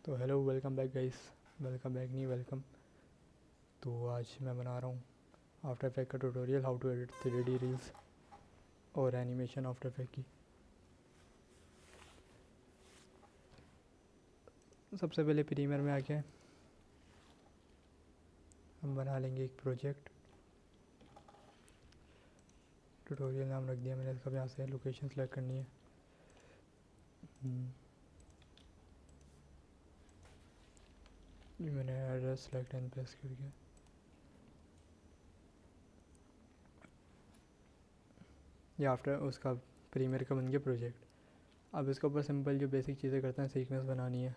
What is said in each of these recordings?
तो hello, welcome back guys. Welcome back नहीं, welcome. तो आज मैं बना रहा हूँ आफ्टर इफेक्ट का tutorial, how to edit 3D reels और एनिमेशन आफ्टर इफेक्ट की। सबसे पहले प्रीमियर में आके हम बना लेंगे एक प्रोजेक्ट। ट्यूटोरियल नाम रख दिया मैंने इसका। यहाँ से लोकेशन सेलेक्ट करनी है। मैंने एड्रेस सेलेक्ट एंड प्रेस करके ये आफ्टर उसका प्रीमियर का बन गया प्रोजेक्ट। अब इसके ऊपर सिंपल जो बेसिक चीज़ें करते हैं, सीक्वेंस बनानी है।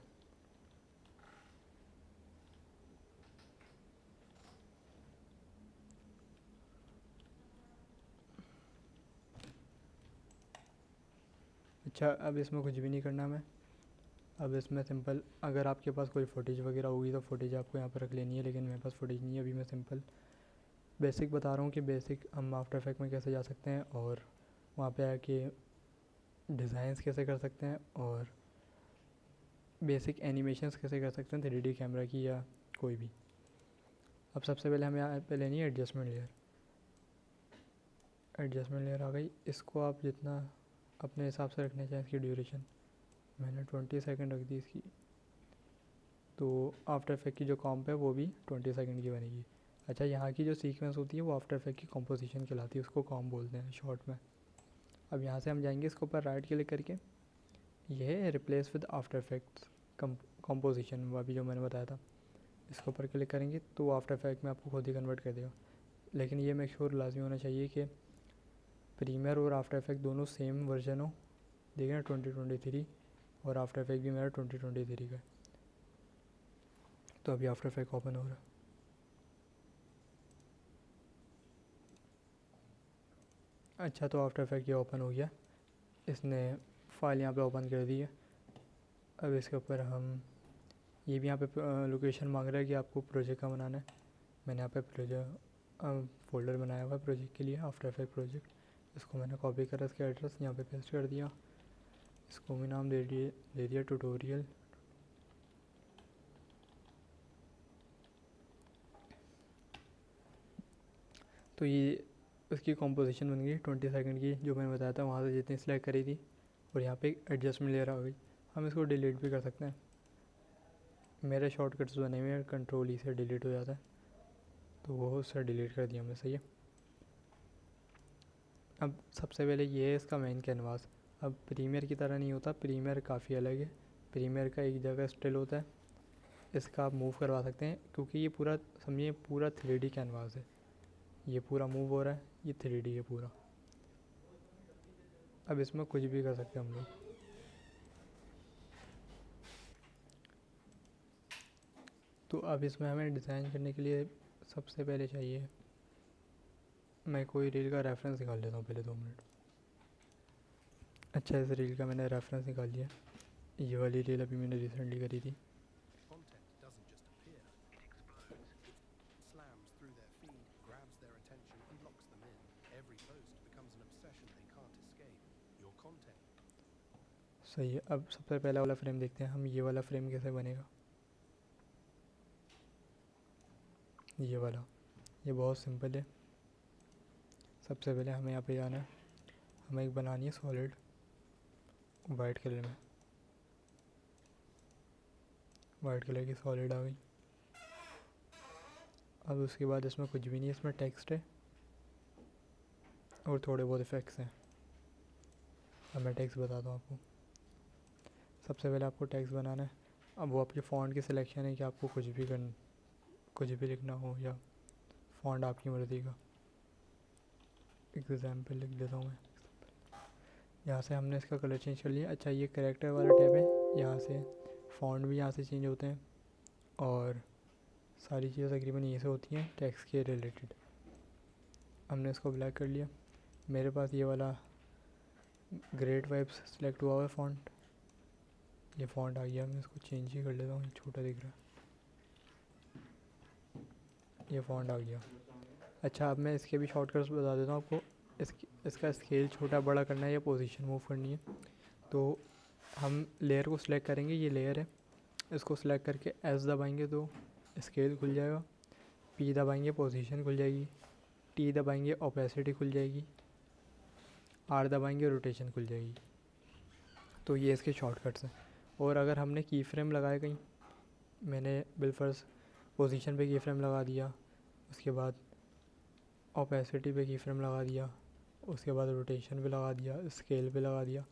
अच्छा, अब इसमें कुछ भी नहीं करना हमें। अब इसमें सिंपल, अगर आपके पास कोई फुटेज वगैरह होगी तो फुटेज आपको यहाँ पर रख लेनी है, लेकिन मेरे पास फुटेज नहीं है। अभी मैं सिंपल बेसिक बता रहा हूँ कि बेसिक हम आफ्टर इफेक्ट में कैसे जा सकते हैं और वहाँ पे आके डिज़ाइंस कैसे कर सकते हैं और बेसिक एनिमेशंस कैसे कर सकते हैं 3D कैमरा की या कोई भी। अब सबसे पहले हमें यहाँ पे लेनी है एडजस्टमेंट लेयर। एडजस्टमेंट लेयर आ गई। इसको आप जितना अपने हिसाब से रखना चाहें इसकी ड्यूरेशन, मैंने 20 सेकंड रख दी इसकी। तो आफ्टर इफेक्ट की जो कॉम्प है वो भी 20 सेकंड की बनेगी। अच्छा, यहाँ की जो सीक्वेंस होती है वो आफ्टर इफेक्ट की कॉम्पोजिशन कहलाती है, उसको कॉम्प बोलते हैं शॉर्ट में। अब यहाँ से हम जाएंगे इसके ऊपर राइट क्लिक करके, ये है replace with after effects composition, वो अभी जो मैंने बताया था। इसके ऊपर क्लिक करेंगे तो आफ्टर इफेक्ट में आपको खुद ही कन्वर्ट कर देगा। लेकिन ये मेक श्योर लाजमी होना चाहिए कि प्रीमियर और आफ्टर इफेक्ट दोनों सेम वर्जन हो। देखिए ना 2023, और आफ्टर इफेक्ट भी मेरा 2023 का है। तो अभी आफ्टर इफेक्ट ओपन हो रहा है। अच्छा, तो आफ्टर इफेक्ट ये ओपन हो गया, इसने फाइल यहाँ पे ओपन कर दी है। अब इसके ऊपर हम ये भी यहाँ पे लोकेशन मांग रहा है कि आपको प्रोजेक्ट का बनाना है। मैंने यहाँ पे प्रोजेक्ट फोल्डर बनाया हुआ है प्रोजेक्ट के लिए, आफ्टर इफेक्ट प्रोजेक्ट। इसको मैंने कॉपी करा, इसका एड्रेस यहाँ पे पेस्ट कर दिया। इसको भी नाम दे दिया ट्यूटोरियल। तो ये उसकी कॉम्पोजिशन बन गई 20 सेकंड की, जो मैंने बताया था वहाँ से जितनी सिलेक्ट करी थी। और यहाँ पे एडजस्टमेंट लेयर आ गई। हम इसको डिलीट भी कर सकते हैं। मेरे शॉर्टकट्स बने हुए हैं, कंट्रोल ई से डिलीट हो जाता है, तो वो उससे डिलीट कर दिया हमने। सही है। अब सबसे पहले ये है इसका मेन कैनवास। अब प्रीमियर की तरह नहीं होता, प्रीमियर काफ़ी अलग है। प्रीमियर का एक जगह स्टिल होता है, इसका आप मूव करवा सकते हैं, क्योंकि ये पूरा समझिए पूरा 3D कैनवास है। ये पूरा मूव हो रहा है, ये 3D है पूरा। अब इसमें कुछ भी कर सकते हैं हम लोग। तो अब इसमें हमें डिज़ाइन करने के लिए सबसे पहले चाहिए, मैं कोई रील का रेफरेंस निकाल लेता हूँ पहले 2 मिनट। अच्छा, इस रील का मैंने रेफरेंस निकाल लिया। ये वाली रील अभी मैंने रिसेंटली करी थी। सही है। अब सबसे पहला वाला फ्रेम देखते हैं हम, ये वाला फ्रेम कैसे बनेगा। ये वाला, ये बहुत सिंपल है। सबसे पहले हमें यहाँ पे जाना है, हमें एक बनानी है सॉलिड वाइट कलर में। वाइट कलर की सॉलिड आ गई। अब उसके बाद इसमें कुछ भी नहीं है, इसमें टेक्स्ट है और थोड़े बहुत इफेक्ट्स हैं। अब मैं टेक्स्ट बताता हूँ आपको। सबसे पहले आपको टेक्स्ट बनाना है। अब वो आपकी फ़ॉन्ट की सिलेक्शन है कि आपको कुछ भी लिखना हो, या फ़ॉन्ट आपकी मर्ज़ी का। एग्जाम्पल लिख देता हूँ मैं। यहाँ से हमने इसका कलर चेंज कर लिया। अच्छा, ये करेक्टर वाला टैब है, यहाँ से फ़ॉन्ट भी यहाँ से चेंज होते हैं और सारी चीज़ें तकरीबन ये से होती हैं टेक्स्ट के रिलेटेड। हमने इसको ब्लैक कर लिया। मेरे पास ये वाला ग्रेट वाइब्स सेलेक्ट हुआ हुआ है फ़ॉन्ट। ये फ़ॉन्ट आ गया, मैं इसको चेंज ही कर लेता हूँ, छोटा दिख रहा है। ये फ़ॉन्ट आ गया। अच्छा, अब मैं इसके भी शॉर्टकट्स बता देता हूँ आपको। इसका स्केल छोटा बड़ा करना है या पोजीशन मूव करनी है, तो हम लेयर को सिलेक्ट करेंगे। ये लेयर है, इसको सिलेक्ट करके एस दबाएंगे तो स्केल खुल जाएगा, पी दबाएंगे पोजीशन खुल जाएगी, टी दबाएंगे ओपेसिटी खुल जाएगी, आर दबाएंगे रोटेशन खुल जाएगी। तो ये इसके शॉर्टकट्स हैं। और अगर हमने की फ्रेम लगाया कहीं, मैंने बिलफर्स पोजीशन पे की फ्रेम लगा दिया, उसके बाद ओपेसिटी पे की फ्रेम लगा दिया, उसके बाद रोटेशन पे लगा दिया, स्केल पे लगा दिया,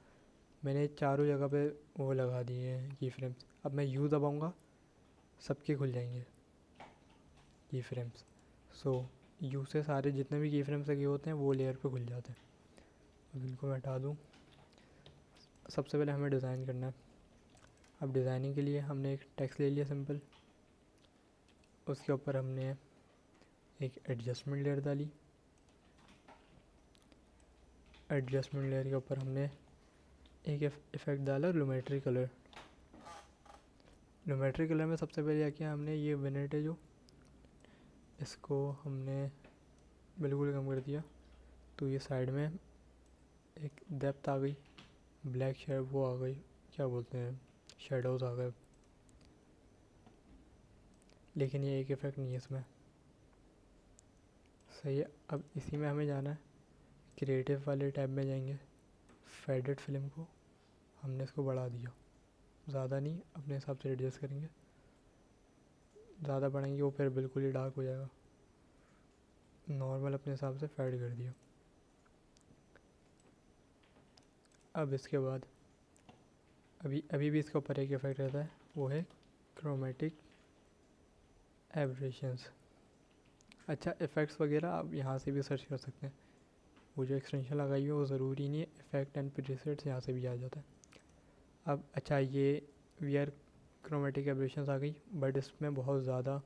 मैंने चारों जगह पे वो लगा दिए हैं की फ्रेम्स। अब मैं यू दबाऊँगा, सबके खुल जाएंगे की फ्रेम्स। सो यू से सारे जितने भी की फ्रेम्स लगे होते हैं वो लेयर पे खुल जाते हैं। अब इनको मैं हटा दूँ। सबसे पहले हमें डिज़ाइन करना है। अब डिज़ाइनिंग के लिए हमने एक टेक्स्ट ले लिया सिंपल, उसके ऊपर हमने एक एडजस्टमेंट लेयर डाली, एडजस्टमेंट लेयर के ऊपर हमने एक इफ़ेक्ट डाला लुमेट्री कलर। लुमेट्री कलर में सबसे पहले क्या किया हमने, ये विनेट है जो, इसको हमने बिल्कुल कम कर दिया, तो ये साइड में एक डेप्थ आ गई, ब्लैक शेड वो आ गई, क्या बोलते हैं, शेडोज़ आ गए। लेकिन ये एक इफ़ेक्ट नहीं है इसमें, सही है। अब इसी में हमें जाना है, क्रिएटिव वाले टैब में जाएंगे, फेडेड फिल्म को हमने इसको बढ़ा दिया, ज़्यादा नहीं, अपने हिसाब से एडजस्ट करेंगे। ज़्यादा बढ़ाएंगे वो फिर बिल्कुल ही डार्क हो जाएगा, नॉर्मल अपने हिसाब से फेड कर दिया। अब इसके बाद अभी भी इसके ऊपर एक इफ़ेक्ट रहता है, वो है क्रोमेटिक एब्रेशंस। अच्छा, इफ़ेक्ट्स वगैरह आप यहाँ से भी सर्च कर सकते हैं, वो जो एक्सटेंशन लगाई है वो ज़रूरी नहीं है, इफ़ेक्ट एंड प्रीसेट्स यहाँ से भी आ जाता है। अब अच्छा, ये वी आर क्रोमेटिक एब्रेशंस आ गई, बट इसमें बहुत ज़्यादा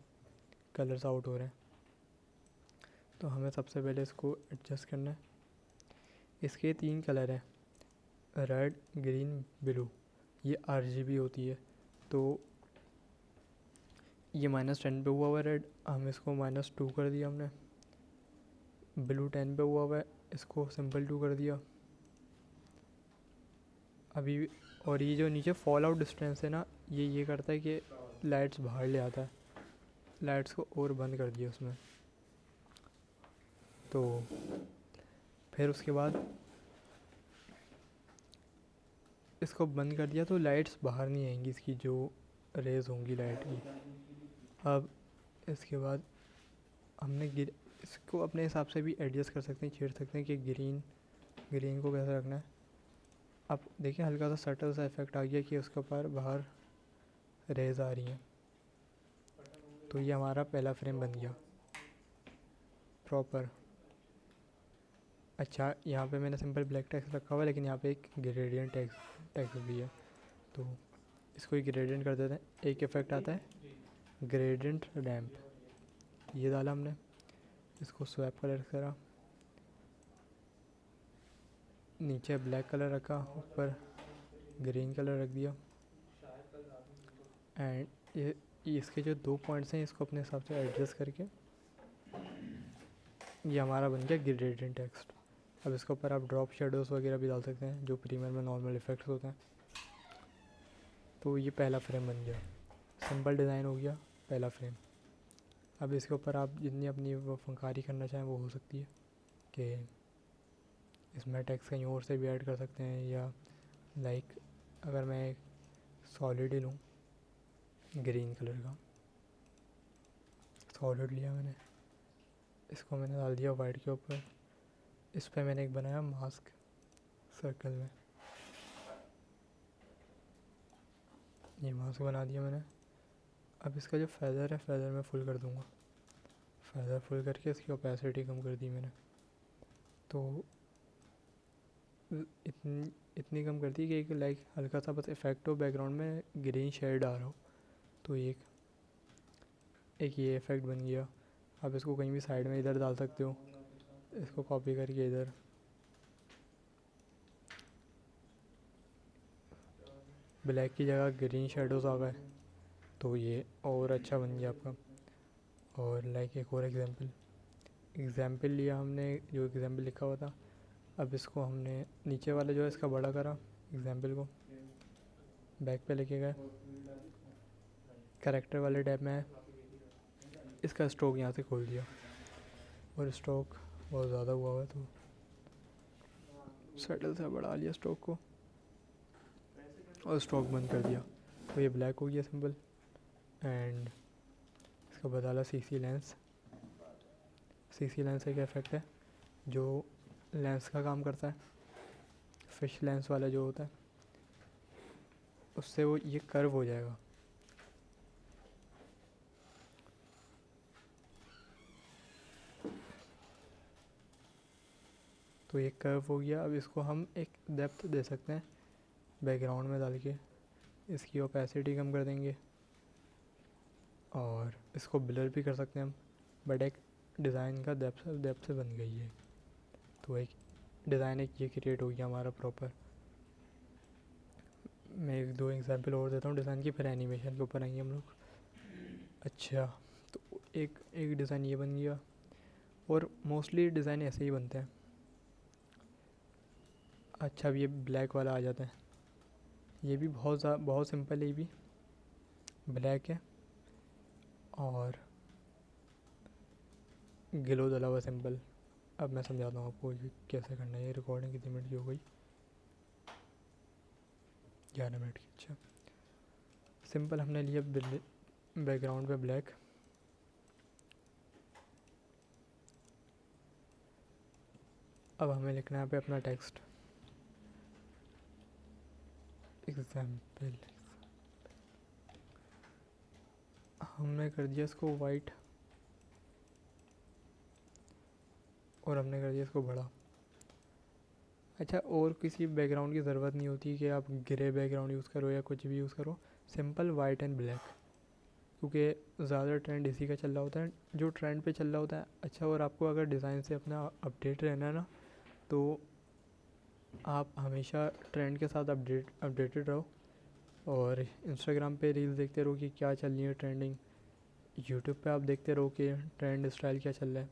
कलर्स आउट हो रहे हैं, तो हमें सबसे पहले इसको एडजस्ट करना है। इसके 3 कलर हैं, रेड ग्रीन ब्लू, ये RGB होती है। तो ये -10 पे हुआ हुआ है रेड, हम इसको -2 कर दिया हमने। ब्लू 10 पे हुआ हुआ है, इसको सिंपल 2 कर दिया अभी। और ये जो नीचे फॉल आउट डिस्टेंस है ना, ये करता है कि लाइट्स बाहर ले आता है, लाइट्स को और बंद कर दिया उसमें। तो फिर उसके बाद इसको बंद कर दिया तो लाइट्स बाहर नहीं आएंगी, इसकी जो रेज होंगी लाइट की। अब इसके बाद हमने इसको अपने हिसाब से भी एडजस्ट कर सकते हैं, छेड़ सकते हैं कि ग्रीन को कैसे रखना है। अब देखिए हल्का सा सटल सा इफेक्ट आ गया कि उसके ऊपर बाहर रेज आ रही हैं, तो ये हमारा पहला फ्रेम बन गया प्रॉपर। अच्छा, यहाँ पे मैंने सिंपल ब्लैक टेक्स्ट रखा हुआ है, लेकिन यहाँ पे एक ग्रेडियंट टेक्स्ट भी है, तो इसको ही ग्रेडियंट कर देते हैं। एक इफेक्ट आता है ग्रेडियंट रैम्प, ये डाला हमने, इसको स्वैप कलर करा, नीचे ब्लैक कलर रखा, ऊपर ग्रीन कलर रख दिया। एंड ये इसके जो 2 पॉइंट्स हैं इसको अपने हिसाब से एडजस्ट करके ये हमारा बन गया ग्रेडियंट टेक्स्ट। अब इसके ऊपर आप ड्रॉप शेडोज़ वगैरह भी डाल सकते हैं, जो प्रीमियर में नॉर्मल इफेक्ट्स होते हैं। तो ये पहला फ्रेम बन गया, सिंपल डिज़ाइन हो गया पहला फ्रेम। अब इसके ऊपर आप जितनी अपनी वो फंकारी करना चाहें वो हो सकती है, कि इसमें टेक्स्ट कहीं और से भी ऐड कर सकते हैं, या लाइक अगर मैं एक सॉलिड ही लूँ ग्रीन कलर का, सॉलिड लिया मैंने, इसको मैंने डाल दिया वाइट के ऊपर, इस पर मैंने एक बनाया मास्क सर्कल में, ये मास्क बना दिया मैंने। अब इसका जो फेदर है, फेदर मैं फुल कर दूँगा, फेदर फुल करके इसकी ओपेसिटी कम कर दी मैंने, तो इतनी कम कर दी कि एक लाइक हल्का सा बस इफेक्ट हो, बैकग्राउंड में ग्रीन शेड आ रहा हो, तो एक ये इफेक्ट बन गया। आप इसको कहीं भी साइड में इधर डाल सकते हो, इसको कॉपी करके इधर, ब्लैक की जगह ग्रीन शेडोज़ आ गए, तो ये और अच्छा बन गया आपका। और लाइक एक और एग्जाम्पल लिया हमने, जो एग्जाम्पल लिखा हुआ था, अब इसको हमने नीचे वाला जो है इसका बड़ा करा, एग्जाम्पल को बैक पे लेके गए, कैरेक्टर वाले टैब में इसका स्ट्रोक यहाँ से खोल दिया और स्ट्रोक बहुत ज़्यादा हुआ है तो सेटल से बढ़ा लिया स्ट्रोक को और स्ट्रोक बंद कर दिया, तो ये ब्लैक हो गया सिंपल। एंड इसका बदला सीसी लेंस। सीसी लेंस एक इफेक्ट है जो लेंस का काम करता है, फिश लेंस वाला जो होता है, उससे वो ये कर्व हो जाएगा। तो ये कर्व हो गया। अब इसको हम एक डेप्थ दे सकते हैं बैकग्राउंड में डाल के, इसकी ओपेसिटी कम कर देंगे और इसको ब्लर भी कर सकते हैं हम, बट एक डिज़ाइन का डेप्थ से बन गई है। तो एक डिज़ाइन एक ये क्रिएट हो गया हमारा प्रॉपर। मैं एक दो एग्जांपल और देता हूँ डिज़ाइन की, फिर एनिमेशन के ऊपर आएंगे हम लोग। अच्छा, तो एक डिज़ाइन ये बन गया और मोस्टली डिज़ाइन ऐसे ही बनते हैं। अच्छा, अब ये ब्लैक वाला आ जाता है, ये भी बहुत सिंपल है, ये भी ब्लैक है और ग्लो डला हुआ सिंपल। अब मैं समझाता हूँ आपको ये कैसे करना है। ये रिकॉर्डिंग कितनी मिनट की हो गई? 11 मिनट की। अच्छा, सिंपल हमने लिया बैकग्राउंड पे ब्लैक, अब हमें लिखना है पे अपना टेक्स्ट। एग्जाम्पल हमने कर दिया इसको वाइट और हमने कर दिया इसको बड़ा। अच्छा, और किसी बैकग्राउंड की ज़रूरत नहीं होती कि आप ग्रे बैकग्राउंड यूज़ करो या कुछ भी यूज़ करो, सिंपल वाइट एंड ब्लैक, क्योंकि ज़्यादा ट्रेंड इसी का चल रहा होता है, जो ट्रेंड पे चल रहा होता है। अच्छा, और आपको अगर डिज़ाइन से अपना अपडेट रहना है ना, तो आप हमेशा ट्रेंड के साथ अपडेटेड रहो और इंस्टाग्राम पे रील्स देखते रहो कि क्या चल रही है ट्रेंडिंग, यूट्यूब पे आप देखते रहो कि ट्रेंड स्टाइल क्या चल रहा है,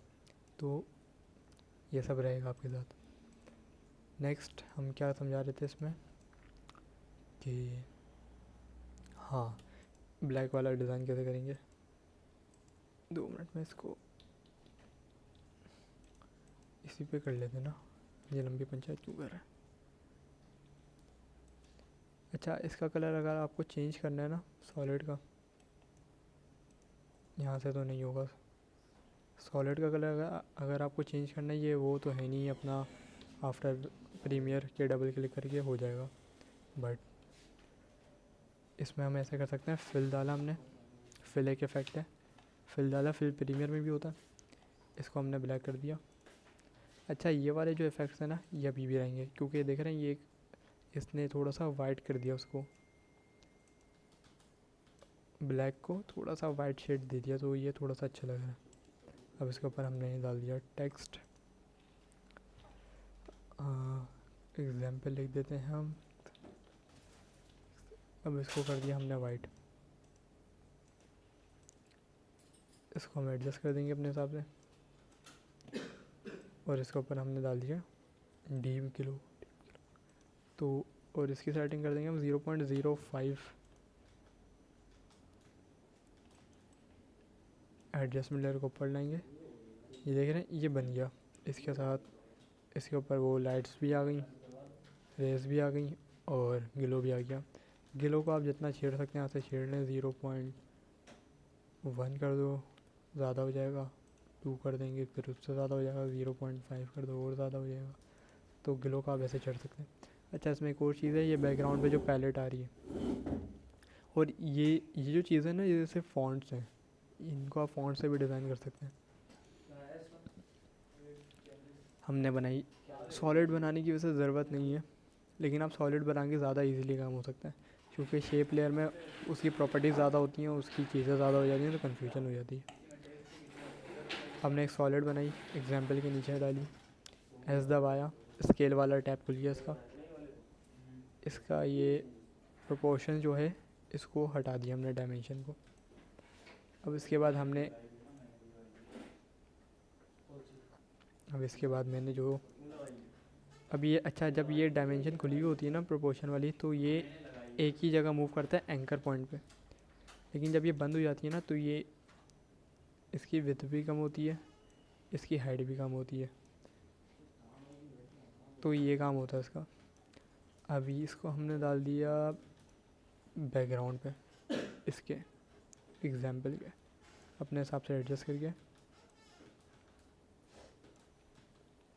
तो ये सब रहेगा आपके साथ। नेक्स्ट हम क्या समझा रहे थे इसमें कि हाँ, ब्लैक वाला डिज़ाइन कैसे करेंगे। 2 मिनट में इसको इसी पे कर लेते ना, ये लंबी पंचायत क्यों कर रहा है। अच्छा, इसका कलर अगर आपको चेंज करना है ना सॉलिड का, यहाँ से तो नहीं होगा। सॉलिड का कलर अगर आपको चेंज करना है, ये वो तो है नहीं अपना आफ्टर प्रीमियर के डबल क्लिक करके हो जाएगा, बट इसमें हम ऐसे कर सकते हैं। फिल डाला हमने, फिल एक इफेक्ट है, फिल डाला, फिल प्रीमियर में भी होता है, इसको हमने ब्लैक कर दिया। अच्छा, ये वाले जो इफेक्ट्स हैं ना, ये अभी भी रहेंगे, क्योंकि देख रहे हैं ये इसने थोड़ा सा वाइट कर दिया, उसको ब्लैक को थोड़ा सा वाइट शेड दे दिया, तो ये थोड़ा सा अच्छा लग रहा है। अब इसके ऊपर हमने डाल दिया टेक्स्ट, एग्जाम्पल लिख देते हैं हम। अब इसको कर दिया हमने वाइट, इसको हम एडजस्ट कर देंगे अपने हिसाब से और इसके ऊपर हमने डाल दिया डीप किलो, तो और इसकी सेटिंग कर देंगे हम 0.05। एडजस्टमेंट लेयर को ऊपर लाएंगे, ये देख रहे हैं ये बन गया। इसके साथ इसके ऊपर वो लाइट्स भी आ गई, रेस भी आ गई और ग्लो भी आ गया। ग्लो को आप जितना छेड़ सकते हैं यहाँ से छेड़ लें, 0.1 कर दो, ज़्यादा हो जाएगा, 2 कर देंगे, फिर उससे ज़्यादा हो जाएगा, 0.5 कर दो और ज़्यादा हो जाएगा, तो ग्लो का आप ऐसे चढ़ सकते हैं। अच्छा, इसमें एक और चीज़ है, ये बैकग्राउंड पे जो पैलेट आ रही है, और ये जो चीज़ है ना, ये जैसे फॉन्ट्स हैं, इनको आप फॉन्ट से भी डिज़ाइन कर सकते हैं। हमने बनाई, सॉलिड बनाने की वैसे ज़रूरत नहीं है, लेकिन आप सॉलिड बनाएंगे ज़्यादा इजीली काम हो सकता है, क्योंकि शेप लेयर में उसकी प्रॉपर्टीज़ ज़्यादा होती हैं, उसकी चीज़ें ज़्यादा हो जाती हैं, तो कन्फ्यूजन हो जाती है। हमने एक सॉलिड बनाई, एग्जाम्पल के नीचे डाली, एस दबाया, स्केल वाला टैब खुल गया इसका ये प्रोपोर्शन जो है इसको हटा दिया हमने, डायमेंशन को। अब इसके बाद मैंने जो अब ये, अच्छा, जब ये डायमेंशन खुली हुई होती है ना प्रोपोर्शन वाली, तो ये एक ही जगह मूव करता है एंकर पॉइंट पे। लेकिन जब ये बंद हो जाती है ना तो ये इसकी विड्थ भी कम होती है, इसकी हाइट भी कम होती है। तो ये काम होता है इसका। अभी इसको हमने डाल दिया बैकग्राउंड पे इसके एग्जाम्पल के, अपने हिसाब से एडजस्ट करके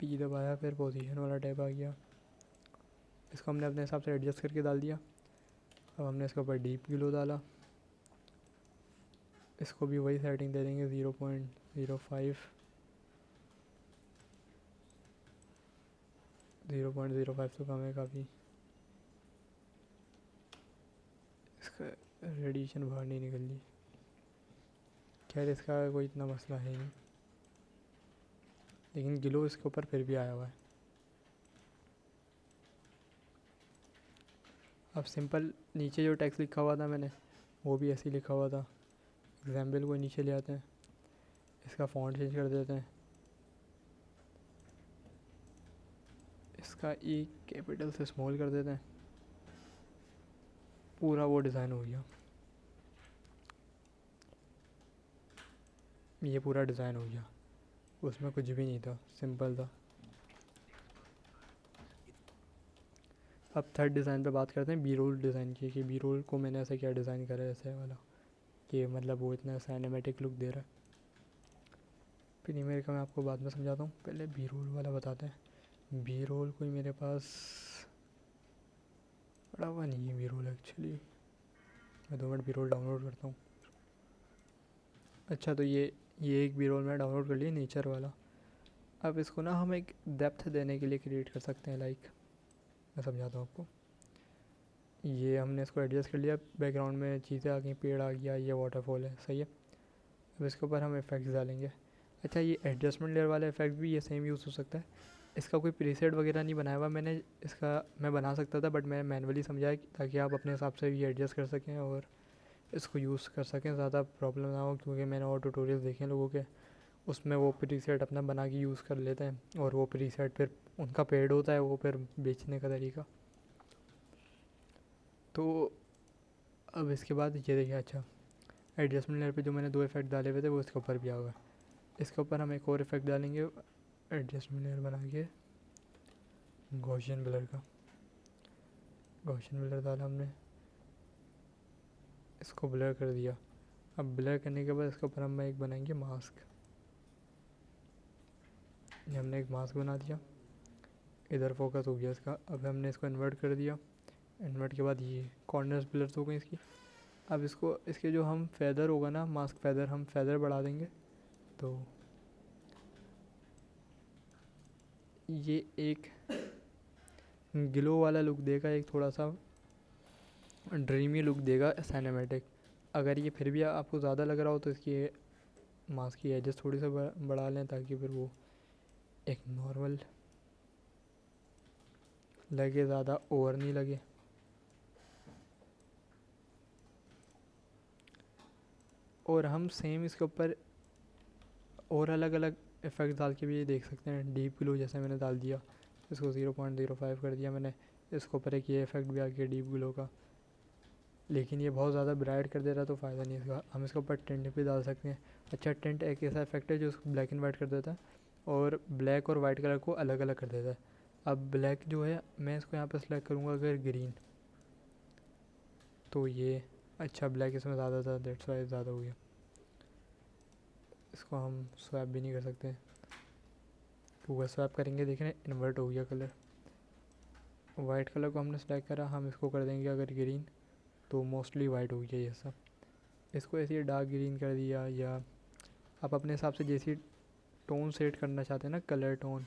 पी दबाया, फिर पोजीशन वाला टैब आ गया। इसको हमने अपने हिसाब से एडजस्ट करके डाल दिया। अब हमने इसके ऊपर डीप ग्लो डाला, इसको भी वही सेटिंग दे देंगे 0.05 0.05 तो कम है काफ़ी। इसका रेडिएशन बाहर नहीं निकल रही, खैर इसका कोई इतना मसला है नहीं, लेकिन ग्लो इसके ऊपर फिर भी आया हुआ है। अब सिंपल नीचे जो टेक्स्ट लिखा हुआ था मैंने वो भी ऐसे ही लिखा हुआ था। एग्जाम्पल को नीचे ले आते हैं, इसका फॉन्ट चेंज कर देते हैं, इसका ई कैपिटल से स्मॉल कर देते हैं, पूरा वो डिज़ाइन हो गया। ये पूरा डिज़ाइन हो गया, उसमें कुछ भी नहीं था, सिंपल था। अब थर्ड डिज़ाइन पे बात करते हैं बी रोल डिज़ाइन की, कि बी रोल को मैंने ऐसे क्या डिज़ाइन करा है ऐसे वाला कि मतलब वो इतना सिनेमैटिक लुक दे रहा है। प्रीमियर का मैं आपको बाद में समझाता हूँ, पहले बी रोल वाला बताते हैं। बी रोल कोई मेरे पास पड़ा हुआ नहीं है बी रोल एक्चुअली, मैं 2 मिनट बी रोल डाउनलोड करता हूँ। अच्छा, तो ये एक बी रोल मैं डाउनलोड कर लिया, नेचर वाला। अब इसको ना हम एक डेप्थ देने के लिए क्रिएट कर सकते हैं, लाइक मैं समझाता हूँ आपको। ये हमने इसको एडजस्ट कर लिया, बैकग्राउंड में चीज़ें आ गई, पेड़ आ गया, ये वाटरफॉल है, सही है। अब इसके ऊपर हम इफेक्ट्स डालेंगे। अच्छा, ये एडजस्टमेंट लेयर वाला इफेक्ट भी ये सेम यूज़ हो सकता है। इसका कोई प्रीसेट वगैरह नहीं बनाया हुआ मैंने, इसका मैं बना सकता था बट मैं मैनुअली समझाया ताकि आप अपने हिसाब से ये एडजस्ट कर सकें और इसको यूज़ कर सकें, ज़्यादा प्रॉब्लम ना हो। क्योंकि मैंने और ट्यूटोरियल्स देखे हैं लोगों के, उसमें वो प्रीसेट अपना बना के यूज़ कर लेते हैं और वो प्रीसेट फिर उनका पेड होता है, वो फिर बेचने का तरीका। तो अब इसके बाद ये देखिए, अच्छा एडजस्टमेंट लेयर पे जो मैंने 2 इफेक्ट डाले हुए थे वो इसके ऊपर भी आ गए। इसके ऊपर हम एक और इफेक्ट डालेंगे एडजस्टमेंट लेयर बना के, गॉसियन ब्लर का। गॉसियन ब्लर डाला हमने, इसको ब्लर कर दिया। अब ब्लर करने के बाद इसके ऊपर हम एक बनाएंगे मास्क। ये हमने एक मास्क बना दिया, इधर फोकस हो गया इसका। अब हमने इसको इन्वर्ट कर दिया, इन्वर्ट के बाद ये कॉर्नर्स ब्लर्स हो गए इसकी। अब इसको इसके जो हम फेदर होगा ना, मास्क फेदर, हम फेदर बढ़ा देंगे तो ये एक ग्लो वाला लुक देगा, एक थोड़ा सा ड्रीमी लुक देगा सिनेमैटिक। अगर ये फिर भी आपको ज़्यादा लग रहा हो तो इसकी मास्क की एजेस थोड़ी सा बढ़ा लें ताकि फिर वो एक नॉर्मल लगे, ज़्यादा ओवर नहीं लगे। और हम सेम इसके ऊपर और अलग अलग इफ़ेक्ट डाल के भी देख सकते हैं। डीप ग्लो जैसे मैंने डाल दिया, इसको 0.05 कर दिया मैंने, इसके ऊपर एक ये इफ़ेक्ट भी आ गया डीप ग्लो का, लेकिन ये बहुत ज़्यादा ब्राइट कर दे रहा तो फ़ायदा नहीं इसका। हम इसके ऊपर टेंट भी डाल सकते हैं। अच्छा, टेंट एक ऐसा इफेक्ट है जो उसको ब्लैक एंड वाइट कर देता है और ब्लैक और वाइट कलर को अलग अलग कर देता है। अब ब्लैक जो है मैं इसको यहाँ पर सेलेक्ट करूँगा अगर ग्रीन, तो ये अच्छा ब्लैक इसमें ज़्यादा था, दैट्स वाई ज़्यादा हो गया। इसको हम स्वैप भी नहीं कर सकते, तो स्वैप करेंगे देख रहे हैं इन्वर्ट हो गया कलर। वाइट कलर को हमने सेलेक्ट करा, हम इसको कर देंगे अगर ग्रीन, तो मोस्टली वाइट हो गया ये सब। इसको ऐसे डार्क ग्रीन कर दिया, या आप अपने हिसाब से जैसी टोन सेट करना चाहते हैं ना, कलर टोन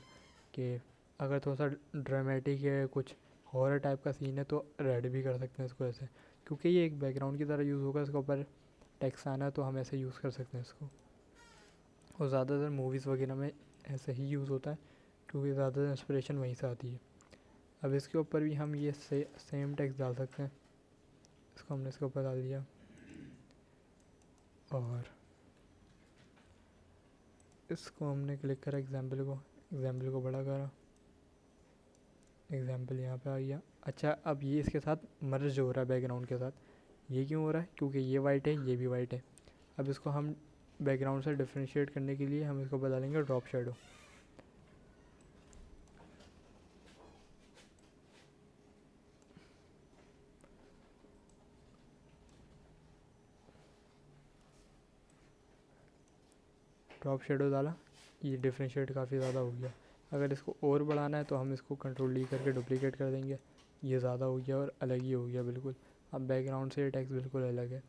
के, अगर थोड़ा सा ड्रामेटिक है, कुछ हॉरर टाइप का सीन है तो रेड भी कर सकते हैं इसको ऐसे, क्योंकि ये एक बैकग्राउंड की तरह यूज़ होगा, इसके ऊपर टेक्स्ट आना है तो हम ऐसे यूज़ कर सकते हैं इसको। और ज़्यादातर मूवीज़ वगैरह में ऐसे ही यूज़ होता है क्योंकि ज़्यादातर इंस्पिरेशन वहीं से आती है। अब इसके ऊपर भी हम ये सेम टेक्स्ट डाल सकते हैं, इसको हमने इसके ऊपर डाल दिया और इसको हमने क्लिक करा एग्जाम्पल को बड़ा करा, एग्जाम्पल यहाँ पे आ गया। अच्छा, अब ये इसके साथ मर्ज हो रहा है बैकग्राउंड के साथ, ये क्यों हो रहा है? क्योंकि ये वाइट है, ये भी वाइट है। अब इसको हम बैकग्राउंड से डिफ्रेंशिएट करने के लिए हम इसको बता देंगे ड्रॉप शेडो। ड्रॉप शेडो डाला, ये डिफ्रेंशिएट काफ़ी ज़्यादा हो गया। अगर इसको और बढ़ाना है तो हम इसको कंट्रोल डी करके डुप्लीकेट कर देंगे, ये ज़्यादा हो गया और अलग ही हो गया बिल्कुल। अब बैकग्राउंड से ये टेक्स्ट बिल्कुल अलग है,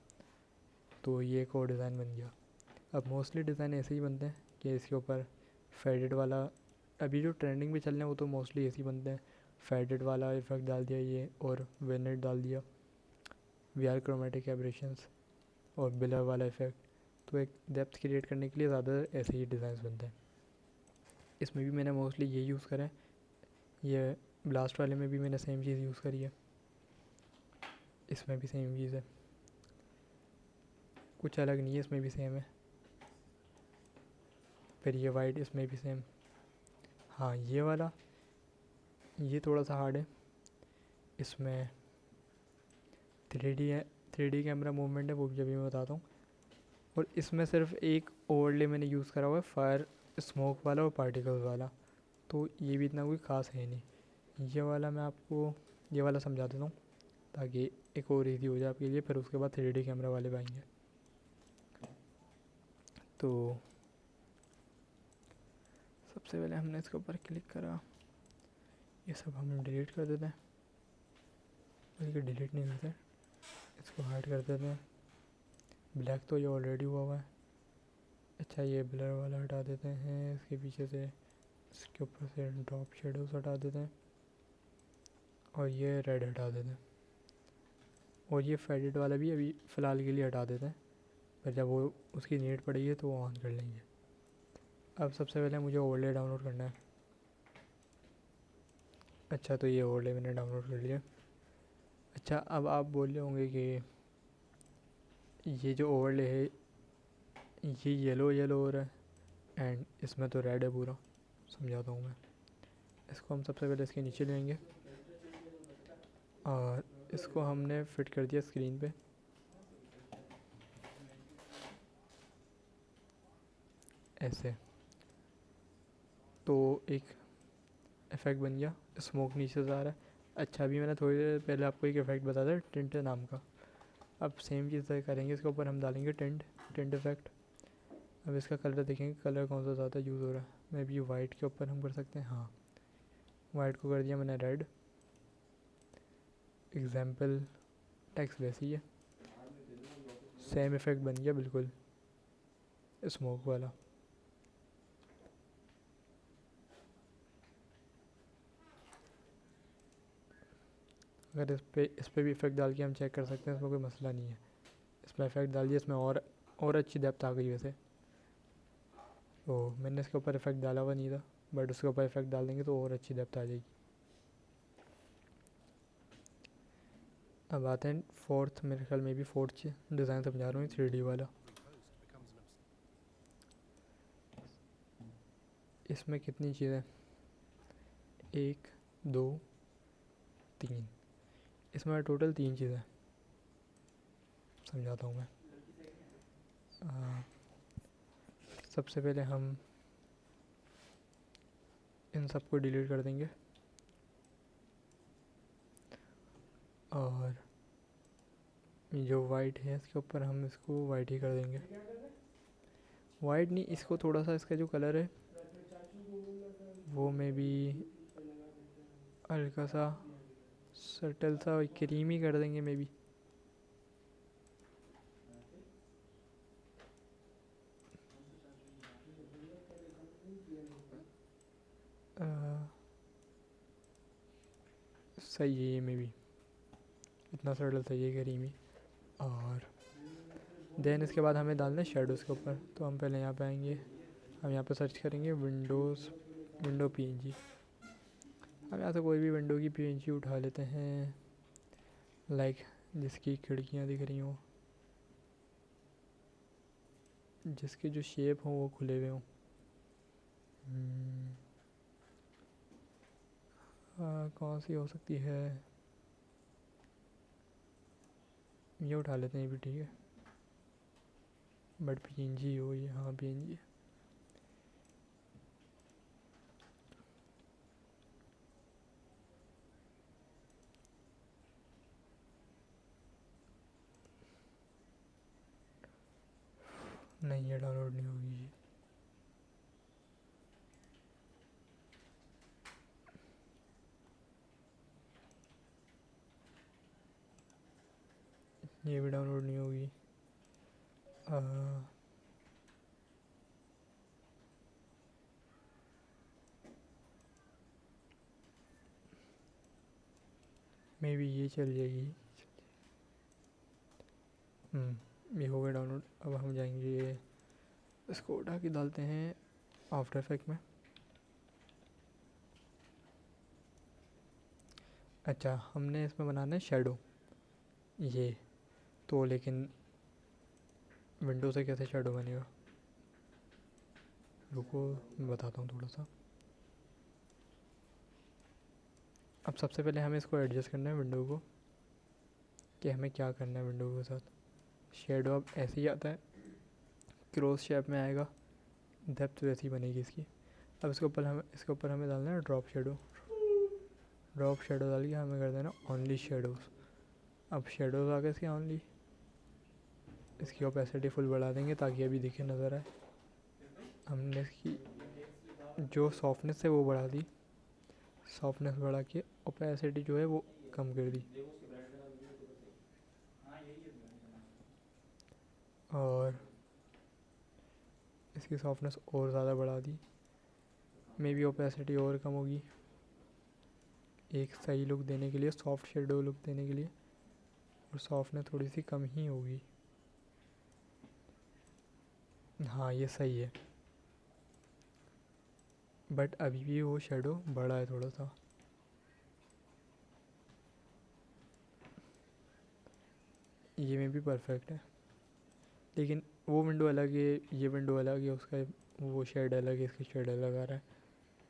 तो ये एक और डिज़ाइन बन गया। अब मोस्टली डिज़ाइन ऐसे ही बनते हैं कि इसके ऊपर फेडेड वाला, अभी जो ट्रेंडिंग में चल रहे हैं वो तो मोस्टली ऐसे ही बनते हैं। फेडेड वाला इफेक्ट डाल दिया ये, और विनेट डाल दिया, वी क्रोमेटिक एब्रेशंस और बिलर वाला इफेक्ट। तो एक डेप्थ क्रिएट करने के लिए ज़्यादा ऐसे ही डिज़ाइन बनते हैं। इसमें भी मैंने मोस्टली ये यूज़ करा है, ये ब्लास्ट वाले में भी मैंने सेम चीज़ यूज़ करी है, इसमें भी सेम चीज़ है, कुछ अलग नहीं है, इसमें भी सेम है। फिर ये वाइट, इसमें भी सेम। हाँ ये वाला, ये थोड़ा सा हार्ड है, इसमें 3D है, 3D कैमरा मूवमेंट है, वो भी अभी मैं बताता हूँ। और इसमें सिर्फ एक ओवरले मैंने यूज़ करा हुआ है, फायर स्मोक वाला और पार्टिकल्स वाला, तो ये भी इतना कोई ख़ास है नहीं। ये वाला मैं आपको ये वाला समझा देता हूँ ताकि एक और ईजी हो जाए आपके लिए, फिर उसके बाद 3D कैमरा वाले आएंगे। तो सबसे पहले हमने इसके ऊपर क्लिक करा, ये सब हम डिलीट कर देते हैं, बल्कि डिलीट नहीं करते, इसको हाइड कर देते हैं। ब्लैक तो ये ऑलरेडी हुआ हुआ है। अच्छा ये ब्लर वाला हटा देते हैं इसके पीछे से, इसके ऊपर से ड्रॉप शेडोज हटा देते हैं, और ये रेड हटा देते हैं, और ये फेडेड वाला भी अभी फ़िलहाल के लिए हटा देते हैं, पर जब वो उसकी नीड पड़ेगी तो वो ऑन कर लेंगे। अब सबसे पहले मुझे ओवरले डाउनलोड करना है। अच्छा तो ये ओवरले मैंने डाउनलोड कर लिया। अच्छा अब आप बोल रहे होंगे कि ये जो ओवरले है ये येलो येलो हो रहा है एंड इसमें तो रेड है पूरा। समझाता हूँ मैं, इसको हम सबसे पहले इसके नीचे लेंगे और इसको हमने फिट कर दिया स्क्रीन पे। ऐसे तो एक इफ़ेक्ट बन गया, स्मोक नीचे से आ रहा है। अच्छा अभी मैंने थोड़ी देर पहले आपको एक इफ़ेक्ट बताया था टिंट नाम का, अब सेम चीज़ करेंगे, इसके ऊपर हम डालेंगे टिंट इफ़ेक्ट। अब इसका कलर देखेंगे, कलर कौन सा ज़्यादा यूज़ हो रहा है। मे बी वाइट के ऊपर हम कर सकते हैं, हाँ वाइट को कर दिया मैंने रेड। एग्जाम्पल टेक्स्ट वैसे ही है, सेम इफ़ेक्ट बन गया बिल्कुल स्मोक वाला। अगर इस पर भी इफ़ेक्ट डाल के हम चेक कर सकते हैं, इसमें कोई मसला नहीं है। इसमें इफ़ेक्ट डाल दिया, इसमें और अच्छी डेप्थ आ गई वैसे। तो मैंने इसके ऊपर इफ़ेक्ट डाला हुआ नहीं था, बट उसके ऊपर इफ़ेक्ट डाल देंगे तो और अच्छी डेप्थ आ जाएगी। अब आते हैं फोर्थ, मेरे ख्याल में भी फोर्थ डिज़ाइन समझा रहा हूँ 3D वाला। इसमें कितनी चीज़ें, 1 2 3, इसमें टोटल 3 चीज़ें समझाता हूँ मैं। सबसे पहले हम इन सबको डिलीट कर देंगे और जो वाइट है इसके ऊपर हम इसको वाइट ही कर देंगे। वाइट नहीं, इसको थोड़ा सा इसका जो कलर है वो में भी हल्का सा सटल सा क्रीमी कर देंगे मे बी। सही है ये मे बी, इतना सटल सही है क्रीमी। और देन इसके बाद हमें डालना है शेडोज़ के ऊपर, तो हम पहले यहाँ पे आएंगे, हम यहाँ पे सर्च करेंगे विंडो पीएनजी। हम यहाँ से कोई भी विंडो की पीएनजी उठा लेते हैं, लाइक जिसकी खिड़कियाँ दिख रही हों, जिसके जो शेप हों वो खुले हुए हों। कौन सी हो सकती है, ये उठा लेते हैं, ये भी ठीक है, बट पीएनजी हो ये, हाँ पीएनजी। नहीं ये डाउनलोड नहीं होगी। ये भी डाउनलोड नहीं होगी। मे बी ये चल जाएगी। ये हो गया डाउनलोड। अब हम जाएंगे, इसको उठा के डालते हैं आफ्टर इफेक्ट में। अच्छा, हमने इसमें बनाना है शेडो, ये तो लेकिन विंडो से कैसे शेडो बनेगा, रुको मैं बताता हूँ थोड़ा सा। अब सबसे पहले हमें इसको एडजस्ट करना है विंडो को, कि हमें क्या करना है विंडो के साथ। शेडो अब ऐसे ही आता है, क्रॉस शेप में आएगा, डेप्थ वैसी बनेगी इसकी। अब इसके ऊपर हमें डालना है ड्रॉप शेडो। ड्रॉप शेडो डाल के हमें कर देना ओनली शेडोज़। अब शेडोज़ आ गए इसके ओनली, इसकी ओपेसिटी फुल बढ़ा देंगे ताकि अभी दिखे नज़र आए। हमने इसकी जो सॉफ्टनेस है वो बढ़ा दी, सॉफ्टनेस बढ़ा के ओपेसिटी जो है वो कम कर दी, और इसकी सॉफ्टनेस और ज़्यादा बढ़ा दी। मे बी ओपेसिटी और कम होगी, एक सही लुक देने के लिए, सॉफ्ट शेडो लुक देने के लिए, और सॉफ्टनेस थोड़ी सी कम ही होगी। हाँ ये सही है, बट अभी भी वो शेडो बड़ा है थोड़ा सा। ये में भी परफेक्ट है, लेकिन वो विंडो अलग है, ये विंडो अलग है, उसका वो शेड अलग है, इसकी शेड अलग आ रहा है,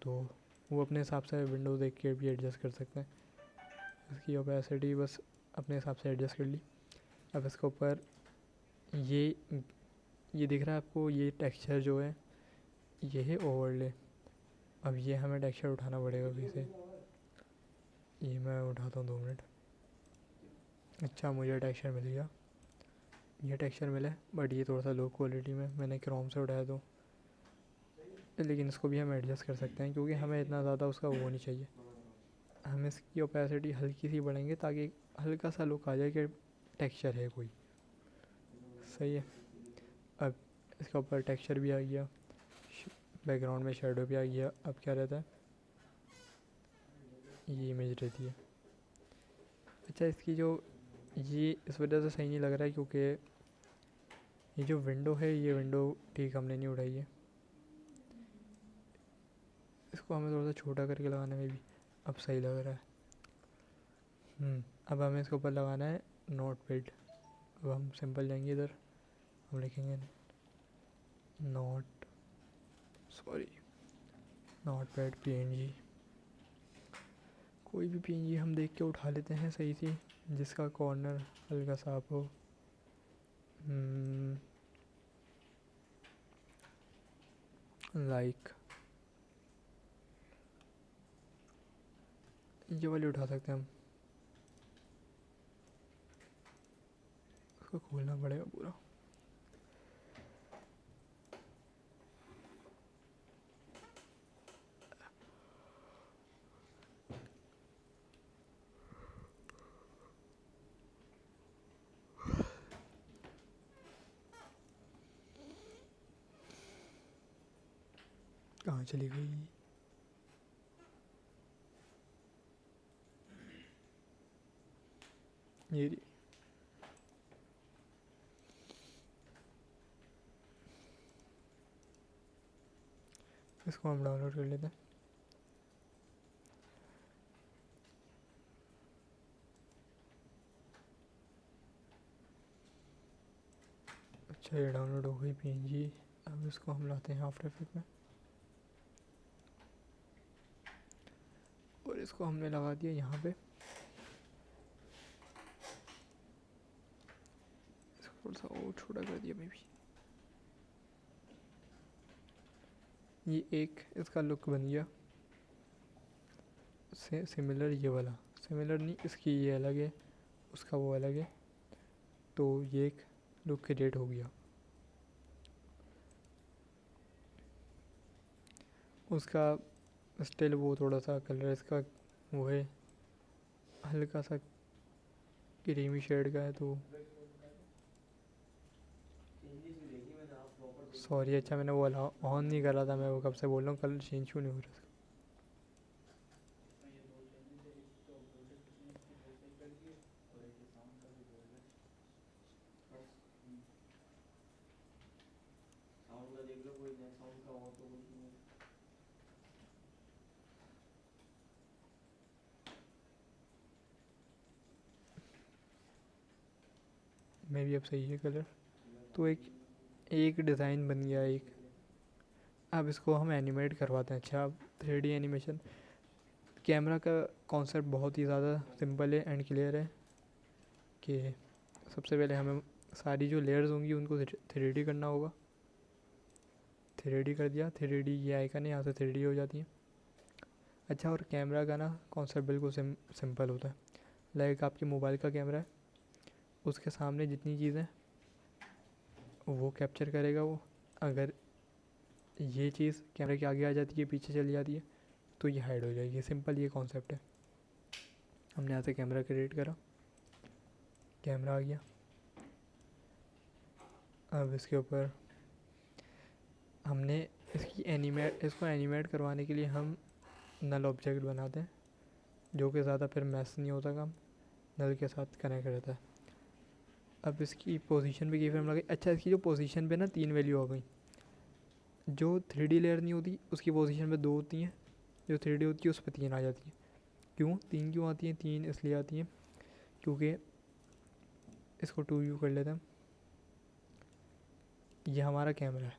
तो वो अपने हिसाब से विंडो देख के भी एडजस्ट कर सकते हैं। इसकी ओपेसिटी बस अपने हिसाब से एडजस्ट कर ली। अब इसके ऊपर ये दिख रहा है आपको, ये टेक्सचर जो है ये है ओवरले। अब ये हमें टेक्सचर उठाना पड़ेगा फिर से, ये मैं उठाता हूँ 2 मिनट। अच्छा मुझे टेक्सचर मिल गया, ये टेक्सचर मिला है, बट ये थोड़ा सा लो क्वालिटी में, मैंने क्रोम से उठाया तो, लेकिन इसको भी हम एडजस्ट कर सकते हैं क्योंकि हमें इतना ज़्यादा उसका वो नहीं चाहिए। हम इसकी ओपेसिटी हल्की सी बढ़ेंगे ताकि हल्का सा लुक आ जाए कि टेक्सचर है कोई। सही है। अब इसके ऊपर टेक्सचर भी आ गया, बैकग्राउंड में शेडो भी आ गया। अब क्या रहता है, ये इमेज रहती है। अच्छा इसकी जो ये इस वजह से सही नहीं लग रहा है क्योंकि ये जो विंडो है, ये विंडो ठीक हमने नहीं उठाई है, इसको हमें थोड़ा सा छोटा करके लगाने में भी अब सही लग रहा है। अब हमें इसके ऊपर लगाना है नोट पैड। अब हम सिंपल जाएंगे इधर, हम लिखेंगे नोट पैड पीएनजी। कोई भी पीएनजी हम देख के उठा लेते हैं सही सी, जिसका कॉर्नर हल्का साफ हो। लाइक ये वाली उठा सकते हैं हम, उसको खोलना पड़ेगा पूरा। कहाँ चली गई, ये रही। इसको हम डाउनलोड कर लेते हैं। अच्छा ये डाउनलोड हो गई पीएनजी। अब इसको हम लाते हैं आफ्टर इफेक्ट में, और इसको हमने लगा दिया यहाँ पे। सा और छोटा कर दिया मैं भी। ये एक इसका लुक बन गया सिमिलर, ये वाला सिमिलर नहीं, इसकी ये अलग है, उसका वो अलग है, तो ये एक लुक क्रिएट हो गया। उसका स्टिल वो थोड़ा सा कलर इसका वो है हल्का सा क्रीमी शेड का है, तो सॉरी। अच्छा मैंने वो ऑन नहीं करा था, मैं वो कब से बोल रहा हूँ, कलर चेंज क्यों नहीं हो रहा। मे भी अब सही है कलर। तो एक डिज़ाइन बन गया एक। अब इसको हम एनिमेट करवाते हैं। अच्छा, अब 3D एनिमेशन। कैमरा का कॉन्सेप्ट बहुत ही ज़्यादा सिंपल है एंड क्लियर है कि सबसे पहले हमें सारी जो लेयर्स होंगी उनको 3D करना होगा। 3D कर दिया, 3D ये आइकन है, यहाँ से 3D हो जाती है। अच्छा, और कैमरा का ना कॉन्सेप्ट बिल्कुल सिंपल होता है। लाइक आपके मोबाइल का कैमरा है, उसके सामने जितनी चीज़ें वो कैप्चर करेगा वो। अगर ये चीज़ कैमरे के आगे आ जाती है, पीछे चली जाती है, तो ये हाइड हो जाएगी। सिंपल ये कॉन्सेप्ट है। हमने यहाँ से कैमरा क्रिएट करा, कैमरा आ गया। अब इसके ऊपर हमने इसको एनिमेट करवाने के लिए हम नल ऑब्जेक्ट बनाते हैं, जो कि ज़्यादा फिर मैस नहीं होता काम, नल के साथ कनेक्ट रहता है। अब इसकी पोजीशन पे की फ्रेम लगे। अच्छा, इसकी जो पोजीशन पे ना 3 वैल्यू हो गई। जो 3D लेयर नहीं होती उसकी पोजीशन पे 2 होती हैं, जो 3D होती है उस पर 3 आ जाती है। क्यों 3 क्यों आती हैं? 3 इसलिए आती हैं क्योंकि इसको 2 व्यू कर लेते हैं। ये हमारा कैमरा है,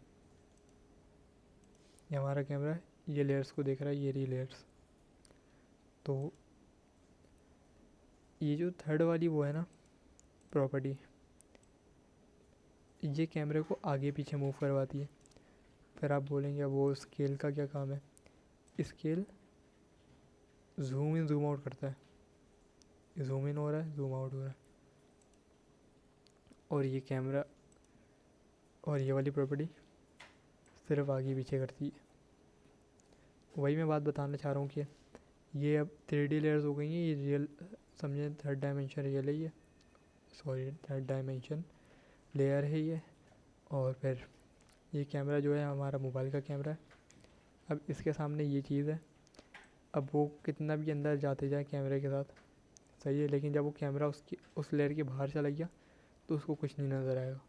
ये हमारा कैमरा है, ये लेयर्स को देख रहा है, ये रही लेयर्स। तो ये जो थर्ड वाली वो है ना प्रॉपर्टी, ये कैमरे को आगे पीछे मूव करवाती है। फिर आप बोलेंगे वो स्केल का क्या काम है? Scale zoom in zoom out करता है। जूम इन हो रहा है, जूम आउट हो रहा है। और ये कैमरा और ये वाली प्रॉपर्टी सिर्फ आगे पीछे करती है। वही मैं बात बताना चाह रहा हूँ कि ये अब 3D लेयर्स हो गई हैं, ये रियल समझे, थर्ड डायमेंशन रियल है ये, सॉरी थर्ड डायमेंशन लेयर है ये। और फिर ये कैमरा जो है हमारा मोबाइल का कैमरा है। अब इसके सामने ये चीज़ है। अब वो कितना भी अंदर जाते जाए कैमरे के साथ सही है, लेकिन जब वो कैमरा उस लेयर के बाहर चला गया तो उसको कुछ नहीं नज़र आएगा,